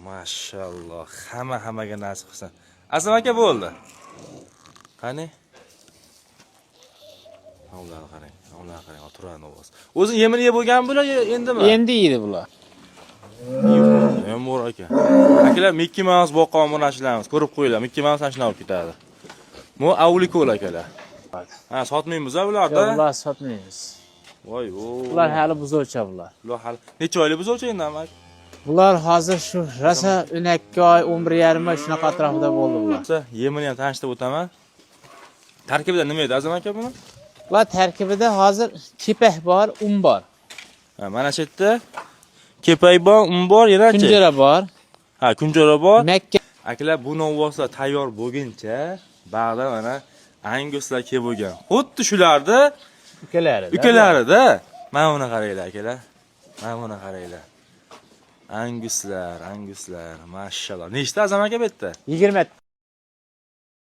Mashalloh. Hammaga nasib qilsin. Azam aka bo'ldi. Qani? Ular qarang, turadi ovoz. O'zi yemini yeb bo'lgan bular endimi? Endi yeydi bular. Ham bor aka. Akalar Mickey Mouse boqqan bu narsalarimiz. Ko'rib qo'yinglar, Mickey Mouse ashuna olib ketadi. Bu avlikol akalar. Ha, sotmaymiz ularda. Yo'q, ular sotmaymiz. Voy, o. Bular hali buzovcha bular. Bular hali necha oylik buzovcha endi amak? Bular hozir shu rasa 12 oy, 11,5 oy shunaqa atrofida bo'ldi bular. Yemini ham tanishtirib o'taman. Tarkibida nima edi Azam aka buni? Bular tarkibida hozir kepak bor, un bor. Ha, mana shu yerda kepak bor, un bor, yana-chi? Kunjara bor. Ha, kunjara bor. Makka. Akalar, bu novvoslar tayyor bo'lguncha, bag'da mana anguslar kelib bo'lgan. Xuddi shularda ukalarida. Mana buni qaranglar akalar. Mana buni qaranglar. Anguslar, mashalloh. Nechta Azam aka bu yerda? 20